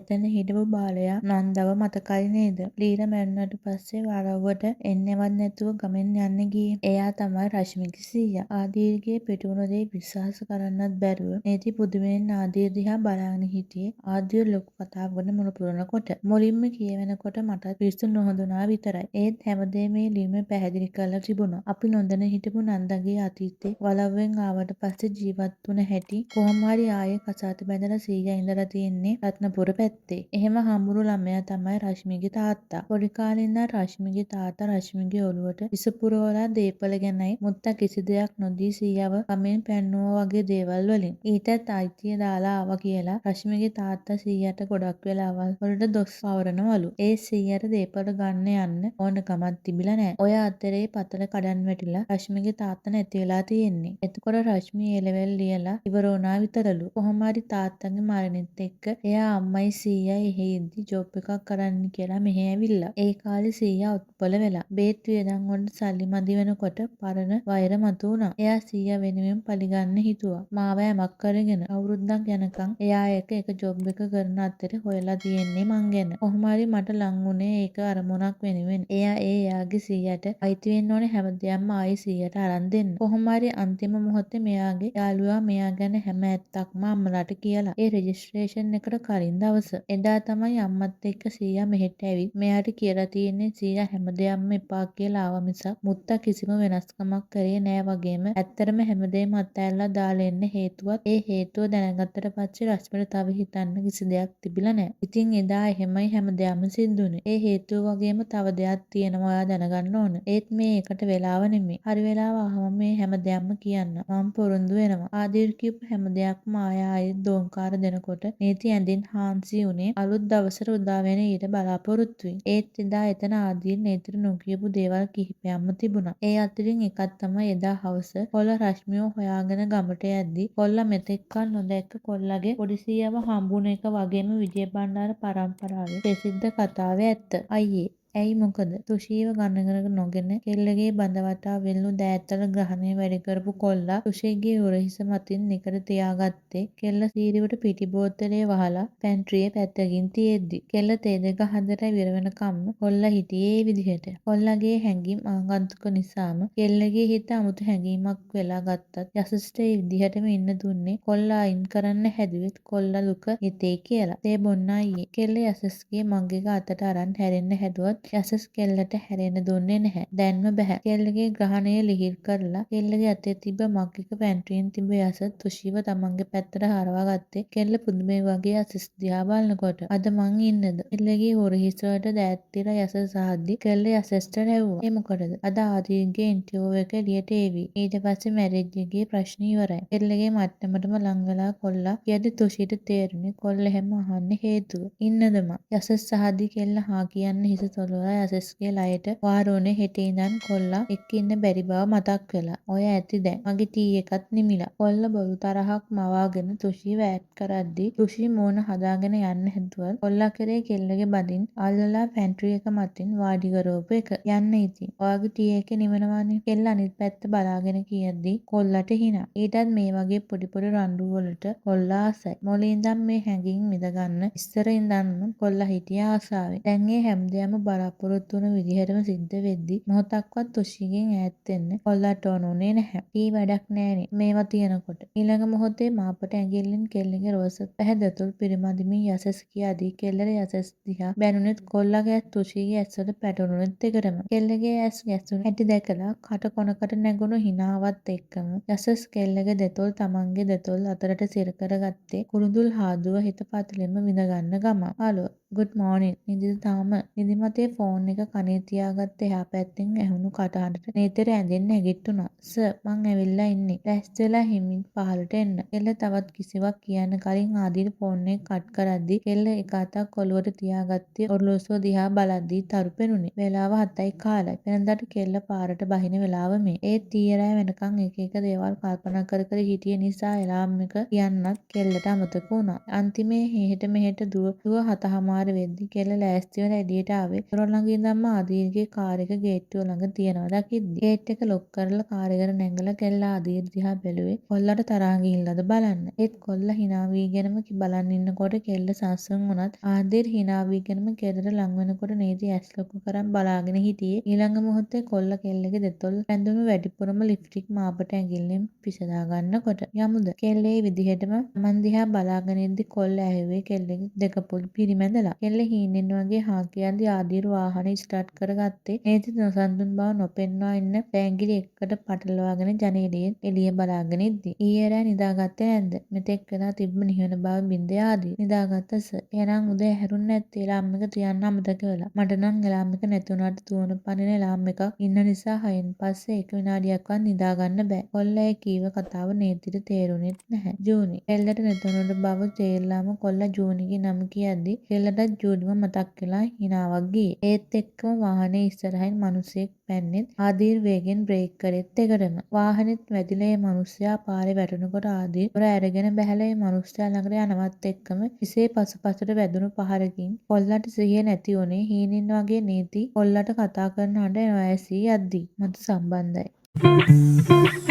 එතන හිටපු බාලයා නන්දව මතකයි නේද? ලීලා මැරුණට පස්සේ වරව්වට එන්නෙවත් නැතුව ගමෙන් යන්න ගියේ. එයා තමයි රශ්මිගේ සීයා. ආදීර්ගේ පිටුවුණු දේ විශ්වාස කරන්නත් බැරුව නේති පුදුමයෙන් ආදීර් දිහා බලාගෙන හිටියේ. ආදීර් ලොකු කතාවකට මුල පුරනකොට. මුලින්ම කියවෙනකොට මටත් පිස්සු නොහොඳුනා විතරයි. ඒත් හැමදේම මේ ලියුමේ පැහැදිලි කරලා තිබුණා. අපි නොදැන හිටපු නන්දගේ අතීතේ වලව්වෙන් ආවට පස්සේ ජීවත් වුණ හැටි කොහොම හරි ආයේ කසාද බැඳලා සීයා ඉඳලා තියෙන්නේ රත්නපුර පැත්තේ. එහෙම හම්බුණු ළමයා තමයි රශ්මිගේ තාත්තා. පොඩි කාලේ ඉඳන් රශ්මිගේ තාත්තා රශ්මිගේ ඔළුවට විස පුරවලා දේපල ගැනයි මුත්තා කිසි දෙයක් නොදී සීයාව කමෙන් පැන්නුවා වගේ දේවල් වලින්. ඊටත් අයිතිය දාලා ආවා කියලා රශ්මිගේ තාත්තා සීයාට ගොඩක් වෙලාවල් වලට දොස් පවරනවලු. ඒ සීයාට දේපල ගන්න යන්න ඕනකමක් තිබිලා නෑ. ඔය අතරේ පතල කඩන් වැටිලා රශ්මිගේ තාත්තා නැති වෙලා තියෙන්නේ. එතකොට රශ්මි ඒ ලෙවල් ලියලා ඉවර වුණා විතරලු. කොහොම හරි තාත්තගේ මරණෙත් එක්ක එයා අම්මයි සීයයි එහෙ ඉද්දි ජොබ් එකක් කරන්න කියලා මෙහෙ ඇවිල්ලා. ඒ කාලේ සීයා ඔත්පල වෙලා. බේත් වියදම් වලට සල්ලි මදි වෙනකොට පරණ වෛර මතු වුණා. එයා සීයා වෙනුවෙන් පලිගන්න හිතුවා. මාව යමක් කරගෙන අවුරුද්දක් යනකම් එයා එක ජොබ් එක කරන අතරේ හොයලා තියෙන්නේ මං ගැන. කොහොම හරි මට ලං වුණේ ඒක අරමුණක් වෙනුවෙන්. එයා එයාගේ සීයාට අයිති වෙන්න ඕනේ හැමදේම ආයි සීයාට අරන් දෙන්න. කොහොම හරි අන්තිම මොහොතේ මෙයාගේ යාළුවා මෙයා ගැන හැම ඇත්තක්ම අම්මලාට කියලා. ඒ රෙජිස්ට්‍රේෂන් එකට කලින් දවස. එදා තමයි අම්මත් එක්ක සීයා මෙහෙට ඇවිත් මෙයාට කියලා තියෙන්නේ සීයා හැමදේම එපා කියලා ආව මිසක් මුත්තා කිසිම වෙනස්කමක් කරේ නෑ වගේම ඇත්තටම හැමදේම අතෑරලා දාලා එන්න හේතුවත් ඒ හේතුව දැනගත්තට පස්සේ රශ්මිට තව හිතන්න කිසි දෙයක් තිබිලා නෑ. ඉතින් එදා එහෙමයි හැමදේම සිද්ධ වුනේ. ඒ හේතුව වගේම තව දෙයක් තියෙනවා ඔයා දැනගන්න ඕන. ඒත් මේ එකට වෙලාව නෙමෙයි. හරි වෙලාව ආවම මේ හැමදේම කියන්න. මම පොරොන්දු වෙනවා. ආදීර් කියපු හැමදේක්ම ආයෙත් දෝංකාර දෙනකොට නීති ඇඳින් හාන්සි උනේ අලුත් දවසට උදා වෙන ඊට බලාපොරොත්තුවෙන්. ඒත් එදා එතන ආදීර් නේතට නොකියපු දේවල් කිහිපයක්ම තිබුණා. ඒ අතරින් එකක් තමයි එදා හවස කොල්ලා රශ්මිව හොයාගෙන ගමට යද්දි කොල්ලා මෙතෙක්කල් නොදැක්ක කොල්ලගේ පොඩි සීයාව හම්බුන එක වගේම විජය බණ්ඩාර පරම්පරාවේ ප්‍රසිද්ධ කතාවේ ඇත්ත. අයියේ ඇයි මොකද? තුෂීව ගණනකට නොගෙන කෙල්ලගේ බඳ වටා වෙල්ලු දෑත්තල ග්‍රහණය වැඩි කරපු කොල්ලා තුෂීගේ උරහිස මතින් නිකට තියාගත්තේ කෙල්ල සීරිවට පිටි බෝතලේ වහලා පැන්ට්‍රියේ පැත්තකින් තියෙද්දි. කෙල්ල තේ දෙක හදලා ඉවර වෙනකම්ම කොල්ලා හිටියේ ඒ විදිහට. කොල්ලගේ හැඟීම් ආගන්තුක නිසාම කෙල්ලගේ හිත අමුතු හැඟීමක් වෙලා ගත්තත් යසස්ට ඒ විදිහටම ඉන්න දුන්නේ කොල්ලා අයින් කරන්න හැදුවෙත් කොල්ලා දුක හිතේ කියලා. තේ බොන්න අයියේ. කෙල්ල යසස්ගේ මග් එක අතට අරන් හැරෙන්න හැදුවත් යසස් කෙල්ලට හැරෙන්න දුන්නේ නැහැ. දැන්ම බැහැ. කෙල්ලගේ ග්‍රහණය ලිහිල් කරලා කෙල්ලගේ අතේ තිබ්බ මග් එක පැන්ට්‍රියෙන් තිබ්බ යසස් තුෂීව තමන්ගේ පැත්තට හරවා ගත්තේ කෙල්ල පුදුමේ වගේ යසස් දිහා බලනකොට. අද මං ඉන්නද? කෙල්ලගේ හොරහිස වලට දෑත් තියලා යසස් අහද්දි කෙල්ල යසස්ට රැව්වා. ඒ මොකටද? අද ආදීර්ගේ ඉන්ටර්විව් එක එළියට ඒවි. ඊට පස්සේ මැරේජ් එකේ ප්‍රශ්න ඉවරයි. කෙල්ලගේ මට්ටමටම ලං වෙලා කොල්ලා කියද්දි තුෂීට තේරුනේ කොල්ල හැම අහන්න හේතුව. ඉන්නද මං? යසස් අහද්දි කෙල්ල හා කියන්න හිස තොලවලා යසස්ගේ ලයට වාරෝනේ හෙට ඉඳන් කොල්ලා එක්ක ඉන්න බැරි බව මතක් වෙලා. ඔය ඇති දැන්. මගේ ටී එකත් නිමිලා. කොල්ල බොරු තරහක් මවාගෙන තුෂීව ඈඩ් කරද්දි තුෂී මූණ හදාගෙන යන්න හැදුවත් කොල්ලා කරේ කෙල්ලගේ බදින් අල්ලලා පැන්ට්‍රි එක මතින් වාඩි කරවපු එක. යන්න ඉතින්. ඔයාගේ ටී එකේ නිවනවානේ. කෙල්ල අනිත් පැත්ත බලාගෙන කියද්දි කොල්ලට හිනා. ඊටත් මේ වගේ පොඩි පොඩි රණ්ඩු වලට කොල්ලා ආසයි. මොළේ ඉඳන් මේ හැඟීම් මිදගන්න ඉස්සර ඉඳන්ම කොල්ලා හිටිය ආසාවෙන්. දැන් ඒ හැමදේම බලාපොරොත්තු වුණ විදිහටම සිද්ධ වෙද්දි මොහොතක්වත් තුෂීගෙන් ඈත් වෙන්න කොල්ලාට ඕන උනේ නැහැ. ටී වැඩක් නෑනේ මේවා තියනකොට. ඊළඟ මොහොතේ මාපට ඇඟිල්ලෙන් කෙල්ලගේ රෝස පැහැ දතුල් පිරිමදිමින් යසස් කියද්දි කෙල්ලට යසස් දිහා බැලුනෙත් කොල්ලගේ ඇස් තුෂීගේ ඇස්වල පැටළුනෙත් දෙකටම. කෙල්ලගේ ඇස් ගැසුණු හැටි දැකලා කට කොනකට නැගුණු හිනාවත් එක්කම යසස් කෙල්ලගේ දෙතොල් තමන්ගේ දෙතොල් අතරට සිර කරගත්තේ කුරුඳුල් හාදුව හිත පතුලෙන්ම විඳගන්න ගමන්. Hello good මෝනින්. නිදිද තාම? නිදිමතේ ෆෝන් එක කනේ තියාගත්ත එහා පැත්තෙන් ඇහුණු කටහඬට නේතර ඇඳෙන් නැගිට්ටුණා. සර් මං ඇවිල්ලා ඉන්නේ. ලෑස්ති වෙලා හිමින් පහළට එන්න. කෙල්ල තවත් කිසිවක් කියන්න කලින් ආදීර් ෆෝන් එක කට් කරද්දි කෙල්ල එක අතක් ඔලුවට තියාගත්තේ ඔරලෝසුව දිහා බලද්දි තරු පෙනුනේ. වෙලාව 7යි කාලයි. වෙනදාට කෙල්ල පාරට බහින වෙලාව මේ. ඒත් ඊයේ රෑ වෙනකන් එක දේවල් කල්පනා කර කර හිටිය නිසා එලාම් එක කියන්නත් කෙල්ලට අමතක වුණා. අන්තිමේ එහෙට මෙහෙට දුව 7:00 වෙද්දි කෙල්ල ලෑස්ති වෙලා එළියට ආවේ. ළඟ ඉඳන්ම ආදීර්ගේ කාර් එක ගේට්ටුව ළඟ තියනවා දකිද්දි ගේට් එක ලොක් කරලා කාර් එකට නැංගලා කෙල්ල ආදීර් දිහා බැලුවේ කොල්ලට තරහා ගිහිල්ලාද බලන්න. ඒත් කොල්ලා hina වීගෙනම බලන් ඉන්නකොට කෙල්ල සංසුන් වුණත් ආදීර් hina වීගෙනම ගෙදර ලං වෙනකොට නීති ඇස් ලොකු කරන් බලාගෙන හිටියේ. ඊළඟ මොහොතේ කොල්ල කෙල්ලගේ දෙතොල් ඇඳුම වැඩිපුරම ලිප්ස්ටික් මාපට ඇඟිල්ලෙන් පිසදා ගන්නකොට යමුද කෙල්ල ඒ විදිහටම මන් දිහා බලාගෙන ඉද්දි කොල්ල ඇහුවේ කෙල්ලගේ දෙකපොල් පිරිමැදලා. කෙල්ල හීනෙන් වගේ හා කියද්දි ආදීර් වාහනේ ස්ටාර්ට් කරගත්තේ නීති නොසන්සුන් බව නොපෙන්වා ඉන්න ඇඟිලි එකට පටලවාගෙන ජනේලයෙන් එළිය බලාගෙන ඉද්දි. ඊයේ රෑ නිදාගත්තේ නැද්ද? මෙතෙක් වෙලා තිබ්බ නිහඬ බව බින්දේ ආදීර්. නිදාගත්ත සර්. එහෙනම් උදේ ඇහැරුන්නේ නැත්තේ එලාම් එක තියන්න අමතක වෙලා. මට නම් එලාම් එක නැති වුණාට දුවන පනින එලාම් එකක් ඉන්න නිසා 6න් පස්සේ එක විනාඩියක්වත් නිදාගන්න බෑ. කොල්ල ඒ කීව කතාව නීතිට තේරුණෙත් නැහැ. ජූනි. කෙල්ලට නැතුණට බව තේරිලාම කොල්ලා ජූනිගේ නම කියද්දි කෙල්ලටත් ජූනිම මතක් වෙලා හිනාවක් ගියේ. ඒත් එක්කම වාහනේ ඉස්සරහින් මිනිහෙක් පැන්නෙත් ආදීර් වේගෙන් බ්‍රේක් කරෙත් එකටම. වාහනේත් වැදිලා ඒ මිනිහා පාරේ වැටෙනකොට ආදීර් දොර ඇරගෙන බැහැලා ඒ මිනිහා ළඟට යනවත් එක්කම හිසේ පසුපසට වැදුණු පහරකින් කොල්ලට සිහිය නැති වුණේ හීනෙන් වගේ නීති කොල්ලට කතා කරන හඬ නොඇසී යද්දි. මට සම්බන්ධයි.